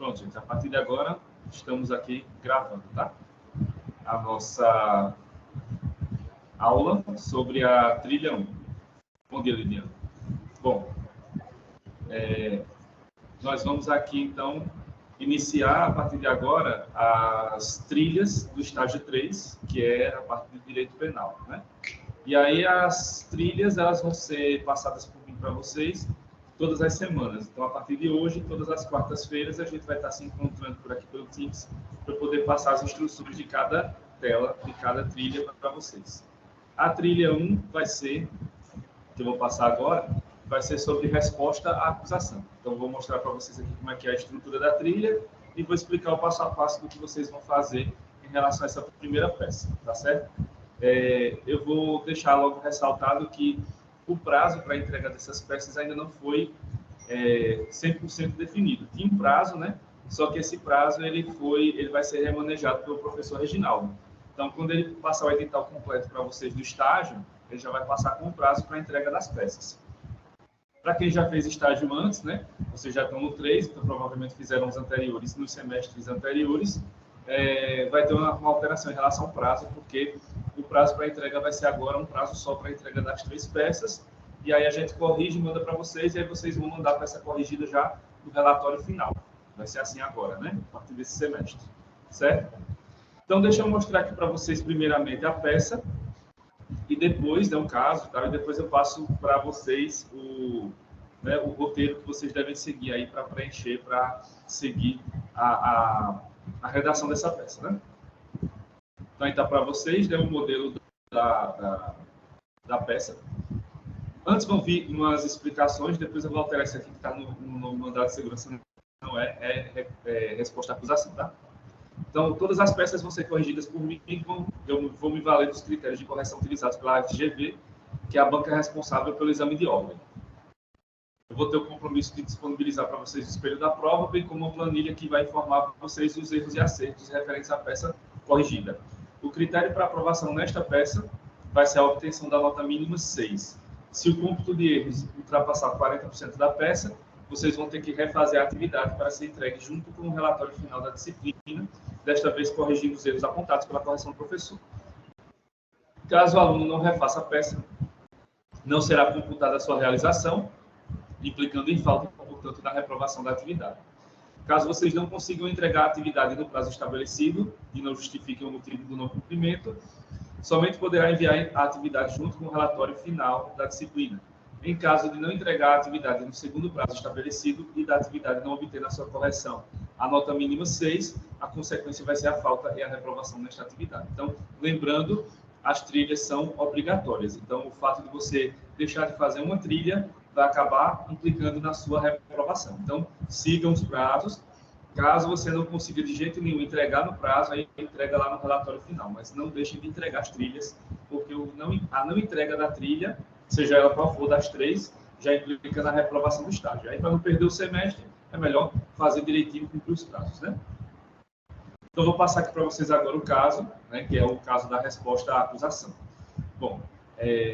Pronto, gente, a partir de agora estamos aqui gravando, tá? A nossa aula sobre a trilha 1. Bom dia, Liliana. Bom, nós vamos aqui, então, iniciar, a partir de agora, as trilhas do estágio 3, que é a parte de direito penal, né? E aí as trilhas, elas vão ser passadas por mim para vocês todas as semanas. Então, a partir de hoje, todas as quartas-feiras, a gente vai estar se encontrando por aqui pelo Teams para poder passar as instruções de cada tela, de cada trilha para vocês. A trilha 1 vai ser, que eu vou passar agora, vai ser sobre resposta à acusação. Então, vou mostrar para vocês aqui como é que é a estrutura da trilha e vou explicar o passo a passo do que vocês vão fazer em relação a essa primeira peça, tá certo? Eu vou deixar logo ressaltado que o prazo para a entrega dessas peças ainda não foi 100% definido. Tinha um prazo, né? Só que esse prazo ele vai ser remanejado pelo professor Reginaldo. Então, quando ele passar o edital completo para vocês do estágio, ele já vai passar com o prazo para a entrega das peças. Para quem já fez estágio antes, né? Vocês já estão no 3, então provavelmente fizeram os anteriores nos semestres anteriores, vai ter uma alteração em relação ao prazo, porque o prazo para entrega vai ser agora um prazo só para a entrega das 3 peças, e aí a gente corrige e manda para vocês, e aí vocês vão mandar a peça corrigida já no relatório final. Vai ser assim agora, né? A partir desse semestre, certo? Então, deixa eu mostrar aqui para vocês primeiramente a peça, e depois, um caso, tá? E depois eu passo para vocês o roteiro que vocês devem seguir aí para preencher, para seguir a redação dessa peça, né? Então, aí está para vocês, o modelo da peça. Antes vão vir umas explicações, depois eu vou alterar isso aqui que está no mandado de segurança, não é resposta à acusação, tá? Então, todas as peças vão ser corrigidas por mim, eu vou me valer dos critérios de correção utilizados pela FGV, que é a banca responsável pelo exame de ordem. Eu vou ter o compromisso de disponibilizar para vocês o espelho da prova, bem como uma planilha que vai informar para vocês os erros e acertos referentes à peça corrigida. O critério para aprovação nesta peça vai ser a obtenção da nota mínima 6. Se o cômputo de erros ultrapassar 40% da peça, vocês vão ter que refazer a atividade para ser entregue junto com o relatório final da disciplina, desta vez corrigindo os erros apontados pela correção do professor. Caso o aluno não refaça a peça, não será computada a sua realização, implicando em falta, portanto, da reprovação da atividade. Caso vocês não consigam entregar a atividade no prazo estabelecido e não justifiquem o motivo do não cumprimento, somente poderá enviar a atividade junto com o relatório final da disciplina. Em caso de não entregar a atividade no segundo prazo estabelecido e da atividade não obter na sua correção a nota mínima 6, a consequência vai ser a falta e a reprovação nesta atividade. Então, lembrando, as trilhas são obrigatórias. Então, o fato de você deixar de fazer uma trilha vai acabar implicando na sua reprovação. Então, sigam os prazos. Caso você não consiga de jeito nenhum entregar no prazo, aí entrega lá no relatório final. Mas não deixem de entregar as trilhas, porque a não entrega da trilha, seja ela qual for das 3, já implica na reprovação do estágio. Aí, para não perder o semestre, é melhor fazer direitinho, cumprir os prazos, né? Então, vou passar aqui para vocês agora o caso, né, que é o caso da resposta à acusação. Bom,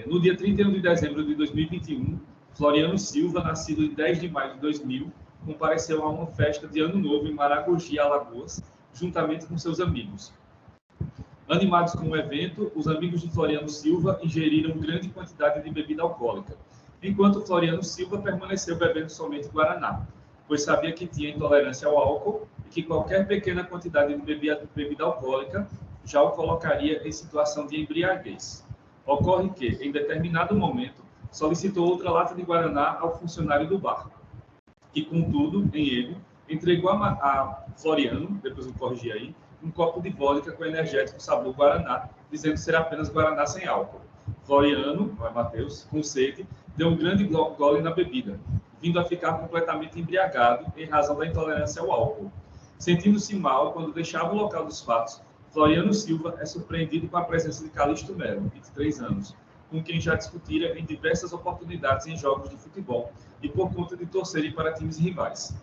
no dia 31 de dezembro de 2021, Floriano Silva, nascido em 10 de maio de 2000, compareceu a uma festa de Ano Novo em Maragogi, Alagoas, juntamente com seus amigos. Animados com o evento, os amigos de Floriano Silva ingeriram grande quantidade de bebida alcoólica, enquanto Floriano Silva permaneceu bebendo somente Guaraná, pois sabia que tinha intolerância ao álcool e que qualquer pequena quantidade de bebida alcoólica já o colocaria em situação de embriaguez. Ocorre que, em determinado momento, solicitou outra lata de Guaraná ao funcionário do bar, que, contudo, em erro, entregou a Floriano, depois eu corrigi aí, um copo de vodka com energético sabor Guaraná, dizendo ser apenas Guaraná sem álcool. Floriano, não é Matheus, com sede, deu um grande gole na bebida, vindo a ficar completamente embriagado em razão da intolerância ao álcool. Sentindo-se mal quando deixava o local dos fatos, Floriano Silva é surpreendido com a presença de Calixto Melo, 23 anos, com quem já discutira em diversas oportunidades em jogos de futebol e por conta de torcerem para times rivais.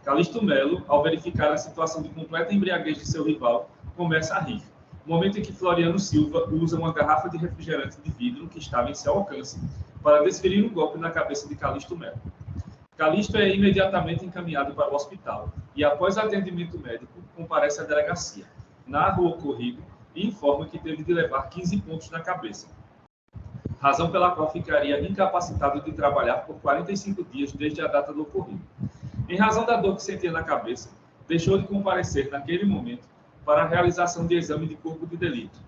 Calixto Melo, ao verificar a situação de completa embriaguez de seu rival, começa a rir. No momento em que Floriano Silva usa uma garrafa de refrigerante de vidro que estava em seu alcance para desferir um golpe na cabeça de Calixto Melo. Calixto é imediatamente encaminhado para o hospital e, após atendimento médico, comparece à delegacia, narra o ocorrido e informa que teve de levar 15 pontos na cabeça, razão pela qual ficaria incapacitado de trabalhar por 45 dias desde a data do ocorrido. Em razão da dor que sentia na cabeça, deixou de comparecer naquele momento para a realização de exame de corpo de delito,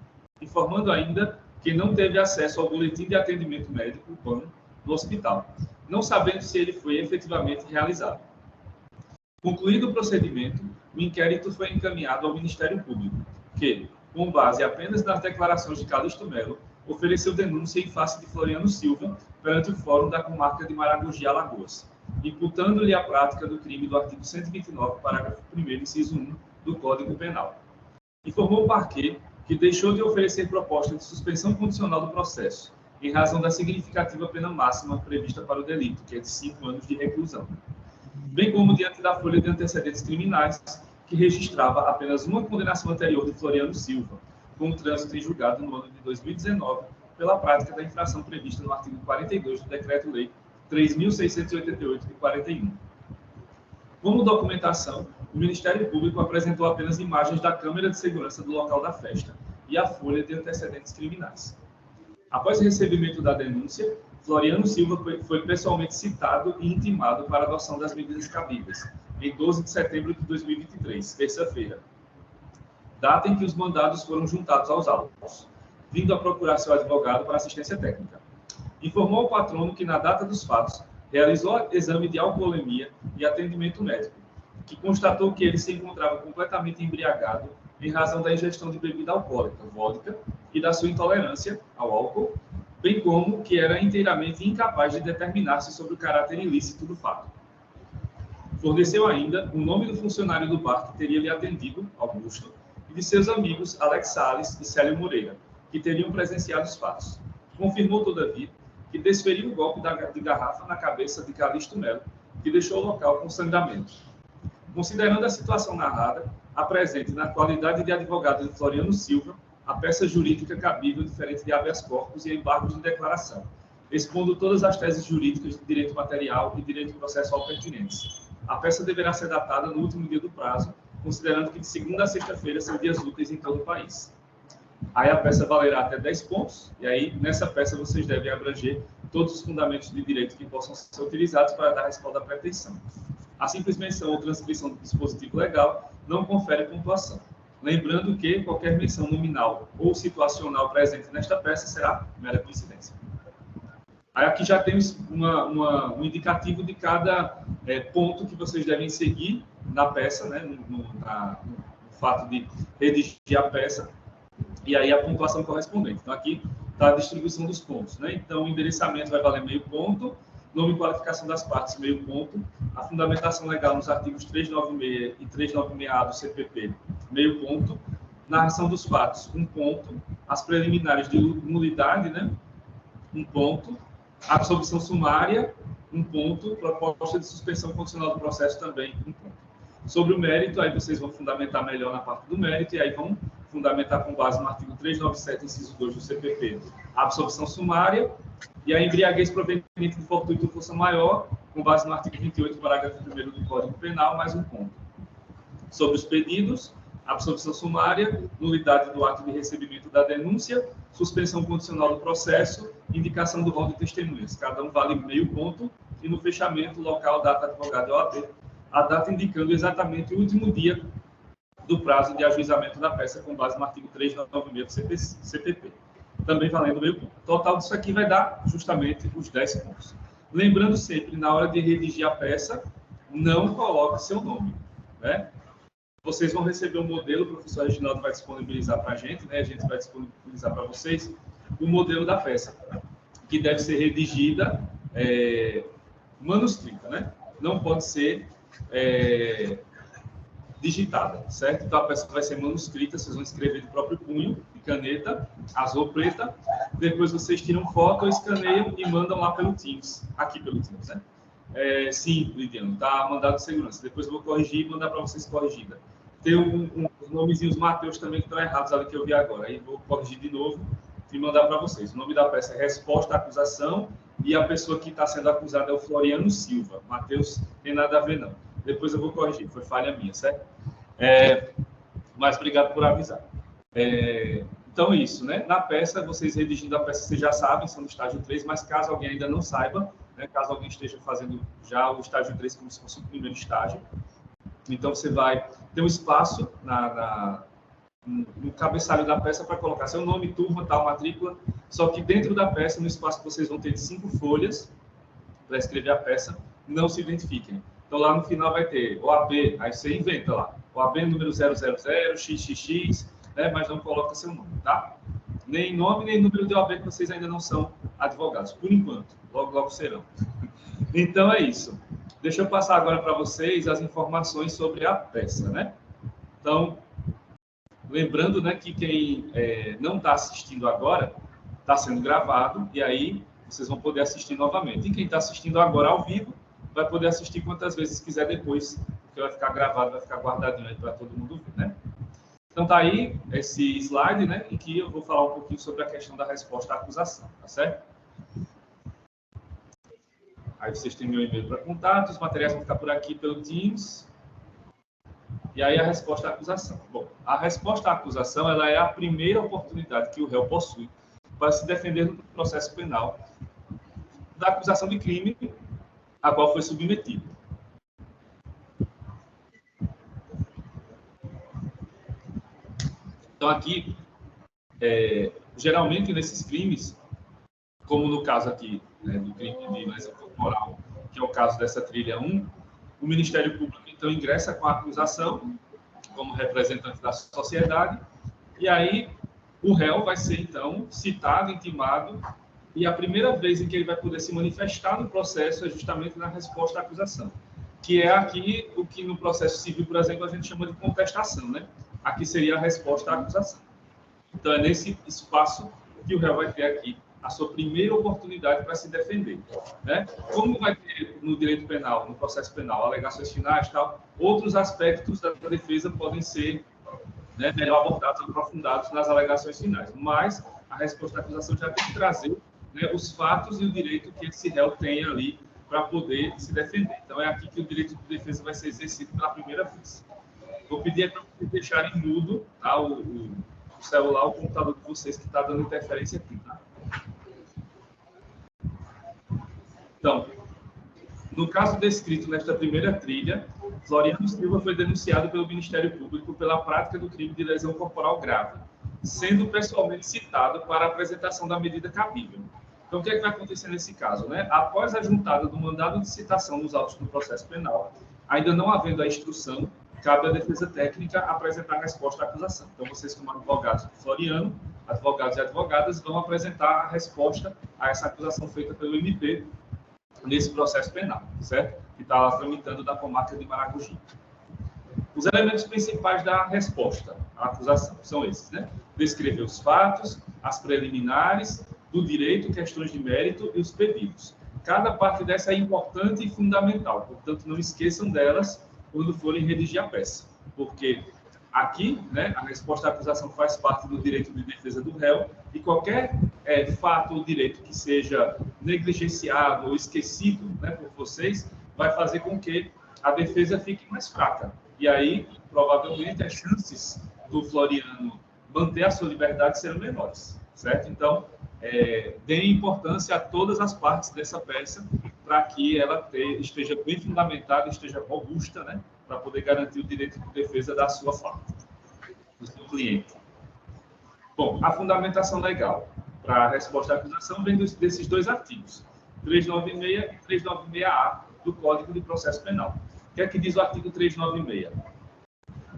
informando ainda que não teve acesso ao boletim de atendimento médico, BAN, do hospital, não sabendo se ele foi efetivamente realizado. Concluído o procedimento, o inquérito foi encaminhado ao Ministério Público, que, com base apenas nas declarações de Calixto Melo, ofereceu denúncia em face de Floriano Silva perante o Fórum da Comarca de Maragogi, Alagoas, imputando-lhe a prática do crime do artigo 129, parágrafo 1º, inciso 1 do Código Penal. Informou o parquet que deixou de oferecer proposta de suspensão condicional do processo, em razão da significativa pena máxima prevista para o delito, que é de 5 anos de reclusão, bem como diante da folha de antecedentes criminais, que registrava apenas uma condenação anterior de Floriano Silva, com trânsito em julgado no ano de 2019, pela prática da infração prevista no artigo 42 do Decreto-Lei 3.688 de 41. Como documentação, o Ministério Público apresentou apenas imagens da câmera de segurança do local da festa e a folha de antecedentes criminais. Após o recebimento da denúncia, Floriano Silva foi pessoalmente citado e intimado para a adoção das medidas cabíveis, em 12 de setembro de 2023, terça-feira, data em que os mandados foram juntados aos autos, vindo a procurar seu advogado para assistência técnica. Informou ao patrono que, na data dos fatos, realizou exame de alcoolemia e atendimento médico, que constatou que ele se encontrava completamente embriagado em razão da ingestão de bebida alcoólica, vodka, e da sua intolerância ao álcool, bem como que era inteiramente incapaz de determinar-se sobre o caráter ilícito do fato. Forneceu ainda o nome do funcionário do bar que teria lhe atendido, Augusto, e de seus amigos Alex Salles e Célio Moreira, que teriam presenciado os fatos. Confirmou, todavia, que desferiu o golpe de garrafa na cabeça de Calixto Melo, que deixou o local com sangramento. Considerando a situação narrada, apresente, na qualidade de advogado de Floriano Silva, a peça jurídica cabível diferente de habeas corpus e embargos de declaração, expondo todas as teses jurídicas de direito material e direito processual pertinentes. A peça deverá ser datada no último dia do prazo, considerando que de segunda a sexta-feira são dias úteis em todo o país. Aí a peça valerá até 10 pontos, e aí nessa peça vocês devem abranger todos os fundamentos de direito que possam ser utilizados para dar respaldo à pretensão. A simples menção ou transcrição do dispositivo legal não confere pontuação. Lembrando que qualquer menção nominal ou situacional presente nesta peça será mera coincidência. Aí aqui já temos um indicativo de cada ponto que vocês devem seguir na peça, né, no fato de redigir a peça, e aí a pontuação correspondente. Então aqui está a distribuição dos pontos, né? Então o endereçamento vai valer meio ponto, nome e qualificação das partes, meio ponto, a fundamentação legal nos artigos 396 e 396A do CPP, meio ponto, narração dos fatos, 1 ponto, as preliminares de nulidade, né, 1 ponto, absolvição sumária, 1 ponto, proposta de suspensão condicional do processo também, 1 ponto. Sobre o mérito, aí vocês vão fundamentar melhor na parte do mérito, e aí vão fundamentar com base no artigo 397, inciso 2 do CPP, a absolvição sumária, e a embriaguez proveniente de fortuito ou força maior, com base no artigo 28, parágrafo 1º do Código Penal, mais 1 ponto. Sobre os pedidos, absolvição sumária, nulidade do ato de recebimento da denúncia, suspensão condicional do processo, indicação do rol de testemunhas. Cada um vale meio ponto, e no fechamento, local, data, advogado e OAB, a data indicando exatamente o último dia do prazo de ajuizamento da peça, com base no artigo 396 do CPP. Também valendo meio ponto. O total disso aqui vai dar justamente os 10 pontos. Lembrando sempre, na hora de redigir a peça, não coloque seu nome, né? Vocês vão receber um modelo, o professor Reginaldo vai disponibilizar para a gente, né? A gente vai disponibilizar para vocês o modelo da peça, que deve ser redigida manuscrita, né? Não pode ser digitada, certo? Então a peça vai ser manuscrita, vocês vão escrever de próprio punho, de caneta, azul preta, depois vocês tiram foto, escaneiam e mandam lá pelo Teams, aqui pelo Teams, né? Sim, Lidiano, tá mandado de segurança. Depois eu vou corrigir e mandar para vocês corrigida. Tem uns nomezinhos Mateus também que estão errados ali que eu vi agora. Aí vou corrigir de novo e mandar para vocês. O nome da peça é Resposta à Acusação e a pessoa que está sendo acusada é o Floriano Silva. Mateus tem nada a ver, não. Depois eu vou corrigir, foi falha minha, certo? Mas obrigado por avisar. Então, isso, né? Na peça, vocês redigindo a peça, vocês já sabem, são do estágio 3, mas caso alguém ainda não saiba, né, caso alguém esteja fazendo já o estágio 3 como se fosse o primeiro estágio, então você vai ter um espaço no cabeçalho da peça para colocar seu nome, turma, tal, matrícula, só que dentro da peça, no espaço que vocês vão ter de 5 folhas para escrever a peça, não se identifiquem. Então, lá no final vai ter OAB, aí você inventa lá, OAB número 000, XXX, né, mas não coloca seu nome, tá? Nem nome, nem número de OAB, que vocês ainda não são advogados, por enquanto. Logo, logo serão. Então, é isso. Deixa eu passar agora para vocês as informações sobre a peça, né? Então, lembrando, né, que quem não está assistindo agora, está sendo gravado, e aí vocês vão poder assistir novamente. E quem está assistindo agora ao vivo, vai poder assistir quantas vezes quiser depois, porque vai ficar gravado, vai ficar guardadinho aí para todo mundo ver, né? Então, tá aí esse slide, né, em que eu vou falar um pouquinho sobre a questão da resposta à acusação, tá certo? Aí vocês têm meu e-mail para contato, os materiais vão ficar por aqui pelo Teams. E aí a resposta à acusação. Bom, a resposta à acusação, ela é a primeira oportunidade que o réu possui para se defender no processo penal da acusação de crime a qual foi submetido. Então, aqui, geralmente, nesses crimes, como no caso aqui, né, do crime de lesão corporal, que é o caso dessa trilha 1, o Ministério Público, então, ingressa com a acusação como representante da sociedade, e aí o réu vai ser, então, citado, intimado, e a primeira vez em que ele vai poder se manifestar no processo é justamente na resposta à acusação, que é aqui o que no processo civil, por exemplo, a gente chama de contestação, né? Aqui seria a resposta à acusação. Então, é nesse espaço que o réu vai ter aqui a sua primeira oportunidade para se defender, né? Como vai ter no direito penal, no processo penal, alegações finais e tal, outros aspectos da defesa podem ser, né, melhor abordados, aprofundados nas alegações finais. Mas a resposta à acusação já tem que trazer, né, os fatos e o direito que esse réu tem ali para poder se defender. Então, é aqui que o direito de defesa vai ser exercido pela primeira vez. Vou pedir para vocês deixarem mudo, tá, o celular, o computador de vocês, que está dando interferência aqui, tá? Então, no caso descrito nesta primeira trilha, Floriano Silva foi denunciado pelo Ministério Público pela prática do crime de lesão corporal grave, sendo pessoalmente citado para a apresentação da medida cabível. Então, o que é que vai acontecer nesse caso, né? Após a juntada do mandado de citação nos autos do processo penal, ainda não havendo a instrução, cabe à defesa técnica apresentar a resposta à acusação. Então, vocês, como advogados do Floriano, advogados e advogadas, vão apresentar a resposta a essa acusação feita pelo MP nesse processo penal, certo? Que está lá tramitando da comarca de Maragogi. Os elementos principais da resposta à acusação são esses, né? Descrever os fatos, as preliminares, do direito, questões de mérito e os pedidos. Cada parte dessa é importante e fundamental, portanto, não esqueçam delas quando forem redigir a peça, porque aqui, né, a resposta à acusação faz parte do direito de defesa do réu e qualquer fato ou direito que seja negligenciado ou esquecido, né, por vocês, vai fazer com que a defesa fique mais fraca. E aí, provavelmente, as chances do Floriano manter a sua liberdade serão menores, certo? Então, deem importância a todas as partes dessa peça para que ela esteja bem fundamentada, esteja robusta, né, para poder garantir o direito de defesa da sua parte, do seu cliente. Bom, a fundamentação legal para a resposta à acusação vem desses dois artigos, 396 e 396-A do Código de Processo Penal. O que é que diz o artigo 396?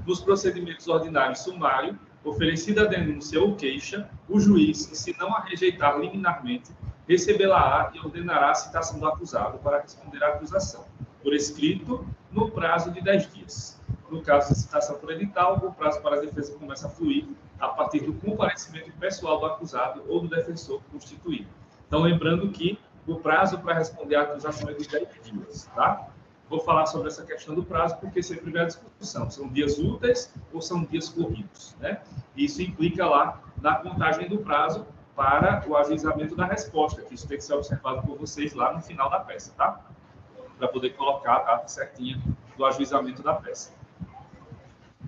Nos procedimentos ordinários sumário, oferecida a denúncia ou queixa, o juiz, se não a rejeitar liminarmente, recebê-la-á e ordenará a citação do acusado para responder à acusação, por escrito, no prazo de 10 dias. No caso de citação por edital, o prazo para a defesa começa a fluir a partir do comparecimento pessoal do acusado ou do defensor constituído. Então, lembrando que o prazo para responder à acusação é de 10 dias, tá? Vou falar sobre essa questão do prazo, porque sempre vem a discussão. São dias úteis ou são dias corridos, né? Isso implica lá na contagem do prazo para o ajuizamento da resposta, que isso tem que ser observado por vocês lá no final da peça, tá? para poder colocar a data certinha do ajuizamento da peça.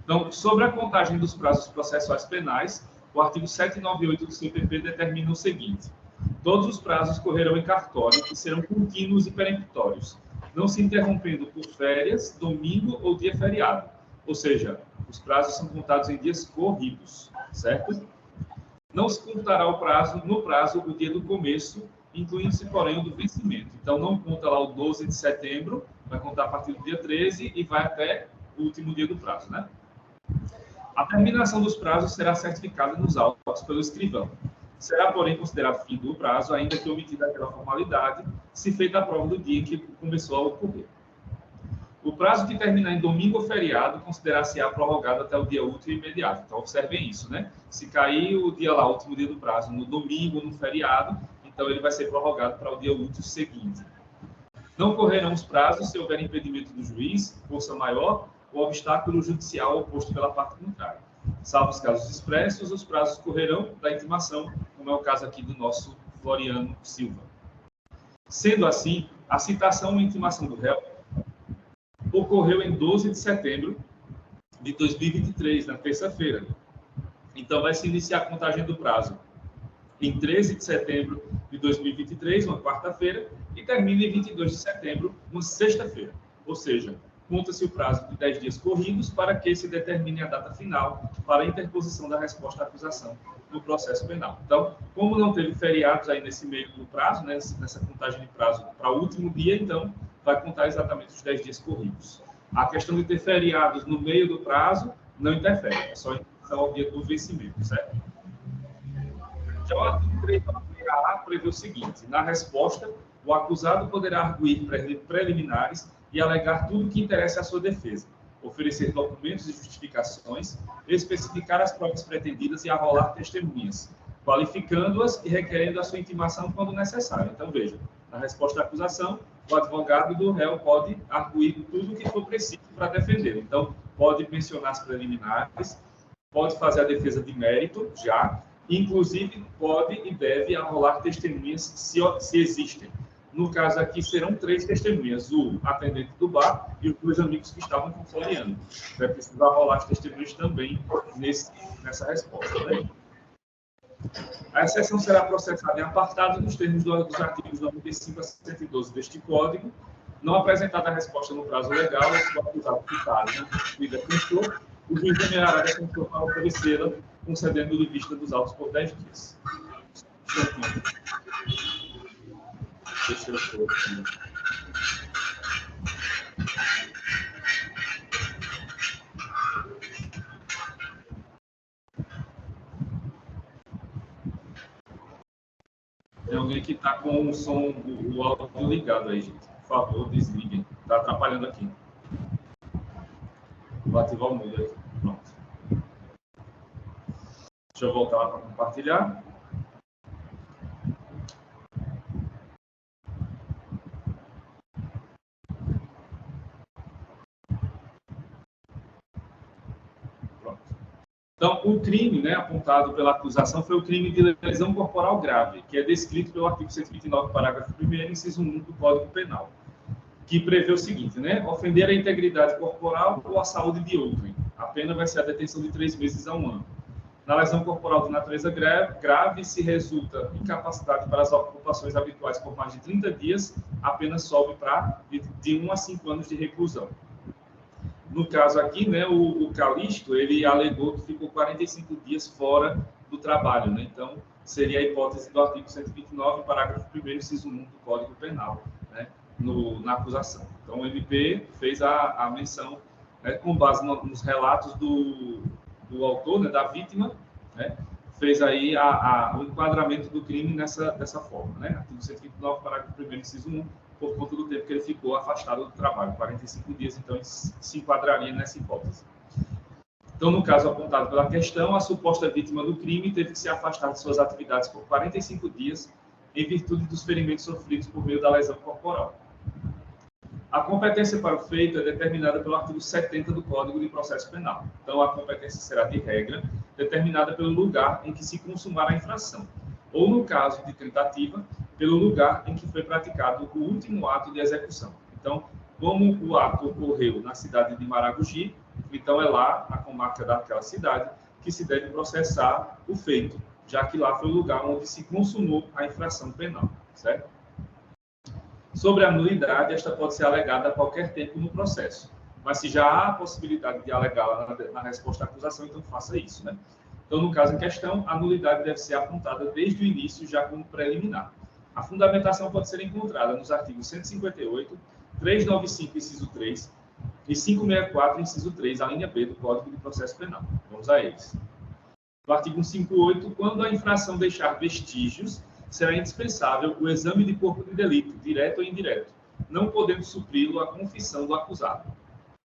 Então, sobre a contagem dos prazos processuais penais, o artigo 798 do CPP determina o seguinte: todos os prazos correrão em cartório e serão contínuos e peremptórios, não se interrompendo por férias, domingo ou dia feriado. Ou seja, os prazos são contados em dias corridos, certo? Não se computará no prazo o dia do começo, incluindo-se, porém, o do vencimento. Então, não conta lá o 12 de setembro, vai contar a partir do dia 13 e vai até o último dia do prazo, né? A terminação dos prazos será certificada nos autos pelo escrivão. Será, porém, considerado fim do prazo, ainda que omitida aquela formalidade, se feita a prova do dia em que começou a ocorrer. O prazo que terminar em domingo ou feriado considerar-se-á prorrogado até o dia útil e imediato. Então, observem isso, né? Se cair o dia lá, o último dia do prazo, no domingo ou no feriado, então ele vai ser prorrogado para o dia útil seguinte. Não correrão os prazos se houver impedimento do juiz, força maior, ou obstáculo judicial oposto pela parte contrária. Salvo os casos expressos, os prazos correrão da intimação, como é o caso aqui do nosso Floriano Silva. Sendo assim, a citação ou intimação do réu ocorreu em 12 de setembro de 2023, na terça-feira. Então, vai se iniciar a contagem do prazo em 13 de setembro de 2023, uma quarta-feira, e termina em 22 de setembro, uma sexta-feira. Ou seja, conta-se o prazo de 10 dias corridos para que se determine a data final para a interposição da resposta à acusação no processo penal. Então, como não teve feriados aí nesse meio do prazo, né, nessa contagem de prazo para o último dia, então, vai contar exatamente os 10 dias corridos. A questão de ter feriados no meio do prazo não interfere, é só em relação ao dia do vencimento, certo? Já o artigo 396-A prevê o seguinte: na resposta, o acusado poderá arguir preliminares e alegar tudo o que interessa à sua defesa, oferecer documentos e justificações, especificar as provas pretendidas e arrolar testemunhas, qualificando-as e requerendo a sua intimação quando necessário. Então, veja, na resposta à acusação, o advogado do réu pode arguir tudo o que for preciso para defender. Então, pode mencionar as preliminares, pode fazer a defesa de mérito, já, inclusive pode e deve arrolar testemunhas se existem. No caso aqui, serão 3 testemunhas, o atendente do bar e os 2 amigos que estavam com o Floriano. Vai precisar rolar as testemunhas também nessa resposta, né? A exceção será processada em apartado nos termos dos artigos 95 a 112 deste Código, não apresentada a resposta no prazo legal, se o acusado ficar, né, e defensor, o juiz nomeará defensor para oferecê-la, concedendo-lhe vista dos autos por 10 dias. Deixa eu ver aqui. Tem alguém que está com o som, o áudio ligado aí, gente. Por favor, desliguem. Está atrapalhando aqui. Vou ativar o mudo aqui. Pronto. Deixa eu voltar lá para compartilhar. Então, o crime, né, apontado pela acusação foi o crime de lesão corporal grave, que é descrito pelo artigo 129, parágrafo 1º, inciso 1 do Código Penal, que prevê o seguinte, né, ofender a integridade corporal ou a saúde de outrem. A pena vai ser a detenção de 3 meses a 1 ano. Na lesão corporal de natureza grave, se resulta incapacidade para as ocupações habituais por mais de 30 dias, a pena sobe para de 1 a 5 anos de reclusão. No caso aqui, né, o Calixto, ele alegou que ficou 45 dias fora do trabalho, né? Então, seria a hipótese do artigo 129, parágrafo 1º, inciso 1 do Código Penal, né, na acusação. Então, o MP fez a menção, né, com base nos relatos do autor, né, da vítima, né, fez aí o enquadramento do crime dessa forma, né? Artigo 129, parágrafo 1º, inciso 1, por conta do tempo que ele ficou afastado do trabalho, 45 dias, então se enquadraria nessa hipótese. Então, no caso apontado pela questão, a suposta vítima do crime teve que se afastar de suas atividades por 45 dias em virtude dos ferimentos sofridos por meio da lesão corporal. A competência para o feito é determinada pelo artigo 70 do Código de Processo Penal. Então, a competência será, de regra, determinada pelo lugar em que se consumar a infração, ou, no caso de tentativa, pelo lugar em que foi praticado o último ato de execução. Então, como o ato ocorreu na cidade de Maragogi, então é lá, a comarca daquela cidade, que se deve processar o feito, já que lá foi o lugar onde se consumou a infração penal, certo? Sobre a nulidade, esta pode ser alegada a qualquer tempo no processo, mas se já há a possibilidade de alegá-la na resposta à acusação, então faça isso, né? Então, no caso em questão, a nulidade deve ser apontada desde o início, já como preliminar. A fundamentação pode ser encontrada nos artigos 158, 395, inciso 3, e 564, inciso 3, a linha B do Código de Processo Penal. Vamos a eles. No artigo 158, quando a infração deixar vestígios, será indispensável o exame de corpo de delito, direto ou indireto, não podendo supri-lo a confissão do acusado.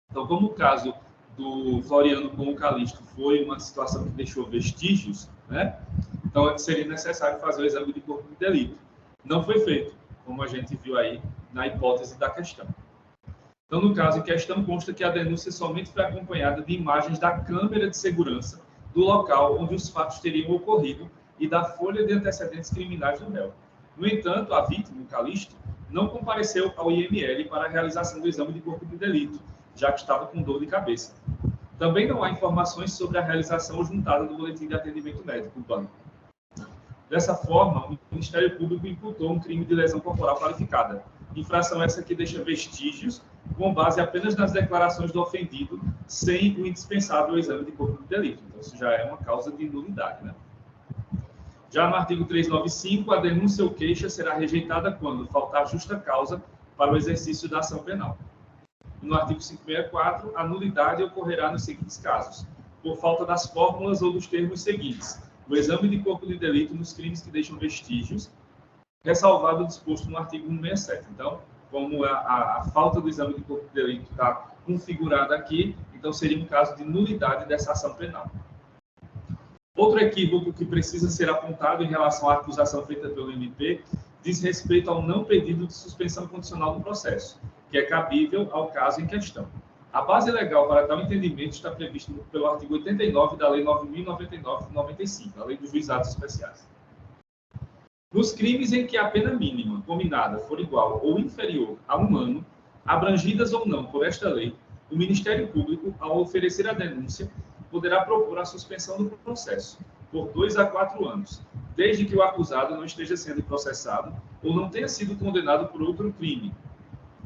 Então, como o caso do Floriano com o Calixto foi uma situação que deixou vestígios, né? Então seria necessário fazer o exame de corpo de delito. Não foi feito, como a gente viu aí na hipótese da questão. Então, no caso em questão, consta que a denúncia somente foi acompanhada de imagens da câmera de segurança do local onde os fatos teriam ocorrido e da folha de antecedentes criminais do réu. No entanto, a vítima, o Calixto, não compareceu ao IML para a realização do exame de corpo de delito, já que estava com dor de cabeça. Também não há informações sobre a realização juntada do boletim de atendimento médico do banco. Dessa forma, o Ministério Público imputou um crime de lesão corporal qualificada. Infração essa que deixa vestígios com base apenas nas declarações do ofendido, sem o indispensável exame de corpo de delito. Então, isso já é uma causa de nulidade, né? Já no artigo 395, a denúncia ou queixa será rejeitada quando faltar justa causa para o exercício da ação penal. No artigo 564, a nulidade ocorrerá nos seguintes casos: por falta das fórmulas ou dos termos seguintes: o exame de corpo de delito nos crimes que deixam vestígios, ressalvado o disposto no artigo 167. Então, como a falta do exame de corpo de delito está configurada aqui, então seria um caso de nulidade dessa ação penal. Outro equívoco que precisa ser apontado em relação à acusação feita pelo MP diz respeito ao não pedido de suspensão condicional do processo, que é cabível ao caso em questão. A base legal para tal entendimento está prevista pelo artigo 89 da Lei 9.099/95, a Lei dos Juizados Especiais. Nos crimes em que a pena mínima combinada for igual ou inferior a 1 ano, abrangidas ou não por esta lei, o Ministério Público, ao oferecer a denúncia, poderá propor a suspensão do processo por 2 a 4 anos, desde que o acusado não esteja sendo processado ou não tenha sido condenado por outro crime,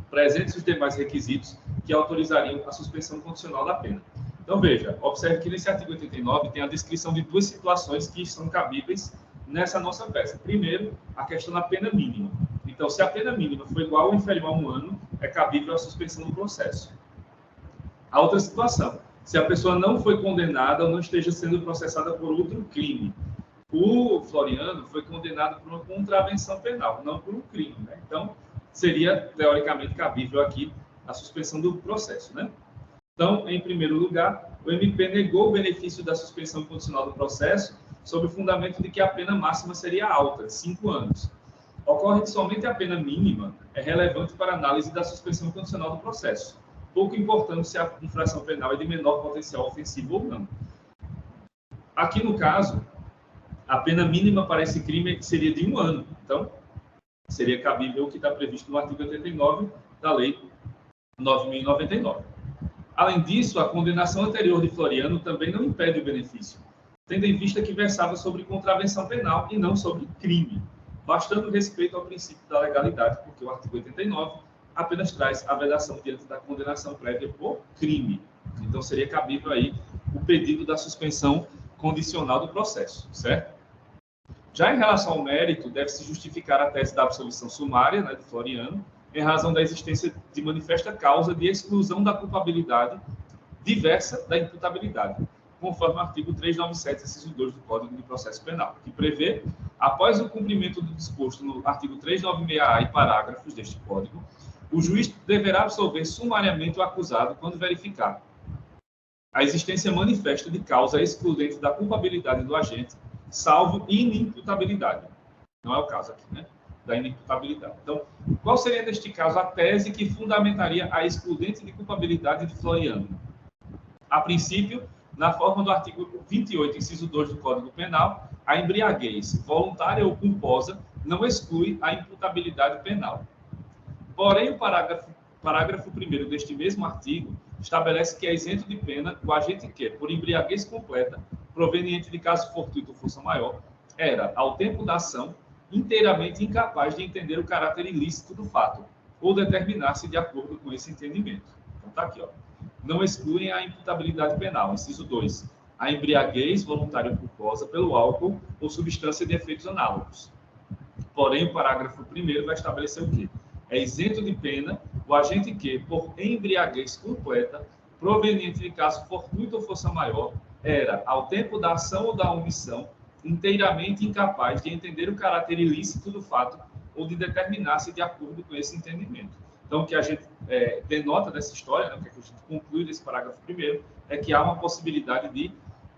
presentes os demais requisitos que autorizariam a suspensão condicional da pena. Então, veja, observe que nesse artigo 89 tem a descrição de duas situações que são cabíveis nessa nossa peça. Primeiro, a questão da pena mínima. Então, se a pena mínima for igual ou inferior a 1 ano, é cabível a suspensão do processo. A outra situação, se a pessoa não foi condenada ou não esteja sendo processada por outro crime. O Floriano foi condenado por uma contravenção penal, não por um crime, né? Então, seria, teoricamente, cabível aqui a suspensão do processo, né? Então, em primeiro lugar, o MP negou o benefício da suspensão condicional do processo sob o fundamento de que a pena máxima seria alta, de 5 anos. Ocorre que somente a pena mínima é relevante para a análise da suspensão condicional do processo, pouco importando se a infração penal é de menor potencial ofensivo ou não. Aqui, no caso, a pena mínima para esse crime seria de 1 ano. Então, seria cabível o que está previsto no artigo 89 da Lei 9.099. Além disso, a condenação anterior de Floriano também não impede o benefício, tendo em vista que versava sobre contravenção penal e não sobre crime, bastando respeito ao princípio da legalidade, porque o artigo 89 apenas traz a vedação diante da condenação prévia por crime. Então, seria cabível aí o pedido da suspensão condicional do processo, certo? Já em relação ao mérito, deve-se justificar a tese da absolvição sumária, né, de Floriano, em razão da existência de manifesta causa de exclusão da culpabilidade diversa da imputabilidade, conforme o artigo 397, inciso 2 do Código de Processo Penal, que prevê, após o cumprimento do disposto no artigo 396-A e parágrafos deste Código, o juiz deverá absolver sumariamente o acusado quando verificar a existência manifesta de causa excludente da culpabilidade do agente, salvo inimputabilidade. Não é o caso aqui, né? Da inimputabilidade. Então, qual seria, neste caso, a tese que fundamentaria a excludente de culpabilidade de Floriano? A princípio, na forma do artigo 28, inciso 2 do Código Penal, a embriaguez voluntária ou culposa não exclui a imputabilidade penal. Porém, o parágrafo parágrafo 1º deste mesmo artigo estabelece que é isento de pena o agente que, por embriaguez completa, proveniente de caso fortuito ou força maior, era, ao tempo da ação, inteiramente incapaz de entender o caráter ilícito do fato, ou determinar-se de acordo com esse entendimento. Então, está aqui, ó. Não excluem a imputabilidade penal. Inciso 2. A embriaguez voluntária ou culposa pelo álcool ou substância de efeitos análogos. Porém, o parágrafo 1º vai estabelecer o quê? É isento de pena o agente que, por embriaguez completa, proveniente de caso fortuito ou força maior, era, ao tempo da ação ou da omissão, inteiramente incapaz de entender o caráter ilícito do fato ou de determinar-se de acordo com esse entendimento. Então, o que a gente denota dessa história, né, o que a gente conclui desse parágrafo 1º, é que há uma possibilidade de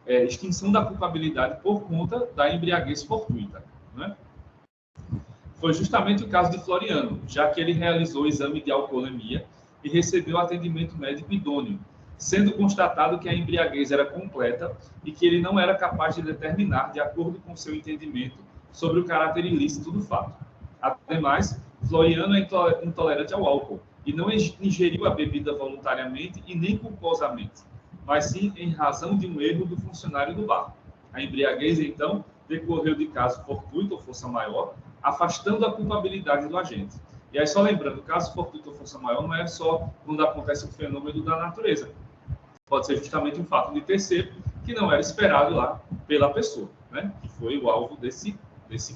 extinção da culpabilidade por conta da embriaguez fortuita, né? Foi justamente o caso de Floriano, já que ele realizou o exame de alcoolemia e recebeu atendimento médico idôneo, sendo constatado que a embriaguez era completa e que ele não era capaz de determinar, de acordo com seu entendimento, sobre o caráter ilícito do fato. Ademais, Floriano é intolerante ao álcool e não ingeriu a bebida voluntariamente e nem culposamente, mas sim em razão de um erro do funcionário do bar. A embriaguez, então, decorreu de caso fortuito ou força maior, afastando a culpabilidade do agente. E aí, só lembrando, caso fortuito ou força maior não é só quando acontece um fenômeno da natureza. Pode ser justamente um fato de terceiro que não era esperado lá pela pessoa, né? Que foi o alvo desse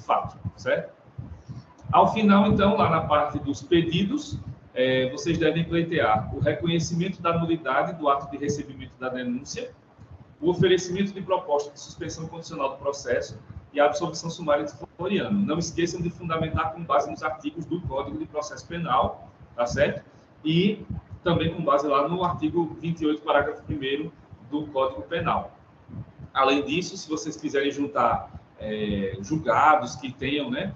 fato, certo? Ao final, então, lá na parte dos pedidos, vocês devem pleitear o reconhecimento da nulidade do ato de recebimento da denúncia, o oferecimento de proposta de suspensão condicional do processo e a absolvição sumária de Floriano. Não esqueçam de fundamentar com base nos artigos do Código de Processo Penal, tá certo? E também com base lá no artigo 28, parágrafo 1º do Código Penal. Além disso, se vocês quiserem juntar julgados que tenham, né,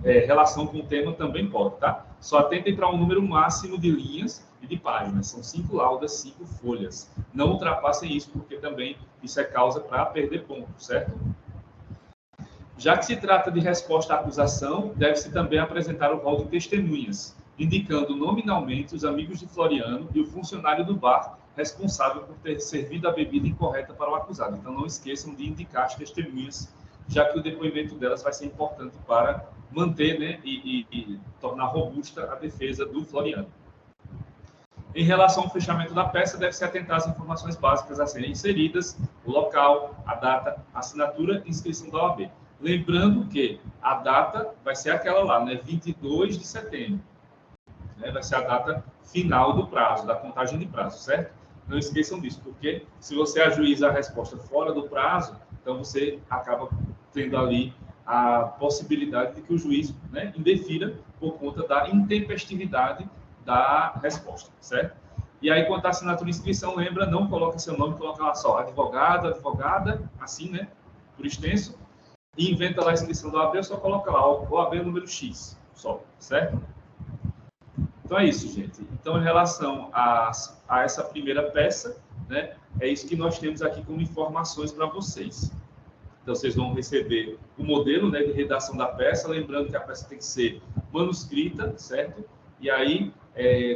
relação com o tema, também pode, tá? Só atentem para um número máximo de linhas e de páginas. São 5 laudas, 5 folhas. Não ultrapassem isso, porque também isso é causa para perder ponto, certo? Já que se trata de resposta à acusação, deve-se também apresentar o rol de testemunhas, indicando nominalmente os amigos de Floriano e o funcionário do bar responsável por ter servido a bebida incorreta para o acusado. Então, não esqueçam de indicar as testemunhas, já que o depoimento delas vai ser importante para manter, né, e tornar robusta a defesa do Floriano. Em relação ao fechamento da peça, deve-se atentar às informações básicas a serem inseridas, o local, a data, a assinatura e inscrição da OAB. Lembrando que a data vai ser aquela lá, né, 22 de setembro. Né, vai ser a data final do prazo, da contagem de prazo, certo? Não esqueçam disso, porque se você ajuiza a resposta fora do prazo, então você acaba tendo ali a possibilidade de que o juiz, né, indefira por conta da intempestividade da resposta, certo? E aí, quanto à assinatura e inscrição, lembra, não coloca seu nome, coloca lá só advogado, advogada, assim, né, por extenso, e inventa lá a inscrição da OAB, só coloca lá OAB número X, só, certo? Então é isso, gente. Então, em relação a essa primeira peça, né, é isso que nós temos aqui como informações para vocês. Então, vocês vão receber o modelo, né, de redação da peça, lembrando que a peça tem que ser manuscrita, certo? E aí,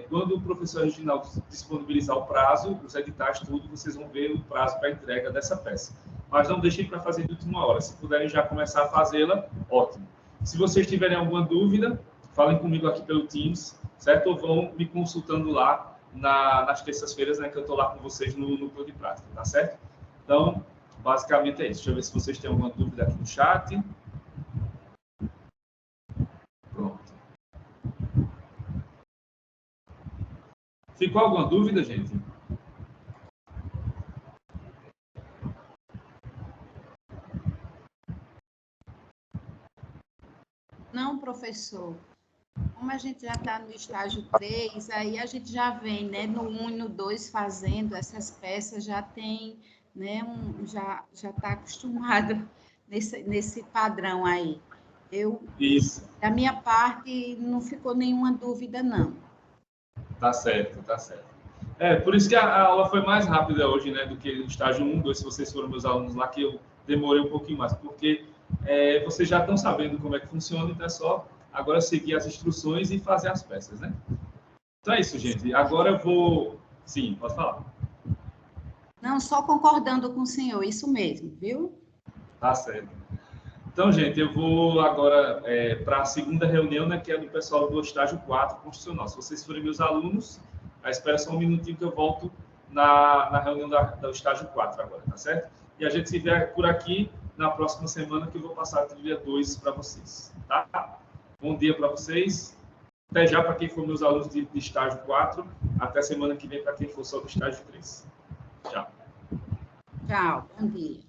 quando o professor Reginaldo disponibilizar o prazo, os editais, tudo, vocês vão ver o prazo para entrega dessa peça. Mas não deixem para fazer de última hora. Se puderem já começar a fazê-la, ótimo. Se vocês tiverem alguma dúvida, falem comigo aqui pelo Teams, certo? Ou vão me consultando lá nas terças-feiras, né, que eu estou lá com vocês no núcleo de prática, tá certo? Então, basicamente é isso. Deixa eu ver se vocês têm alguma dúvida aqui no chat. Pronto. Ficou alguma dúvida, gente? Não, professor. Como a gente já está no estágio 3, aí a gente já vem, né, no 1 e no 2 fazendo essas peças, já tem, né, já está acostumado nesse padrão aí. Isso. Da minha parte, não ficou nenhuma dúvida, não. Tá certo, tá certo. Por isso que a aula foi mais rápida hoje, né, do que o estágio 1, 2, se vocês foram meus alunos lá, que eu demorei um pouquinho mais, porque vocês já estão sabendo como é que funciona, então é só agora seguir as instruções e fazer as peças, né? Então, Então é isso, gente. Agora eu vou... Sim, pode falar. Não, só concordando com o senhor, isso mesmo, viu? Tá certo. Então, gente, eu vou agora para a segunda reunião, né, que é do pessoal do estágio 4 constitucional. Se vocês forem meus alunos, espera só um minutinho que eu volto na reunião do estágio 4 agora, tá certo? E a gente se vê por aqui na próxima semana, que eu vou passar a trilha 2 para vocês, tá? Bom dia para vocês. Até já para quem for meus alunos de estágio 4. Até semana que vem para quem for só do estágio 3. Tchau. Tchau, bom dia.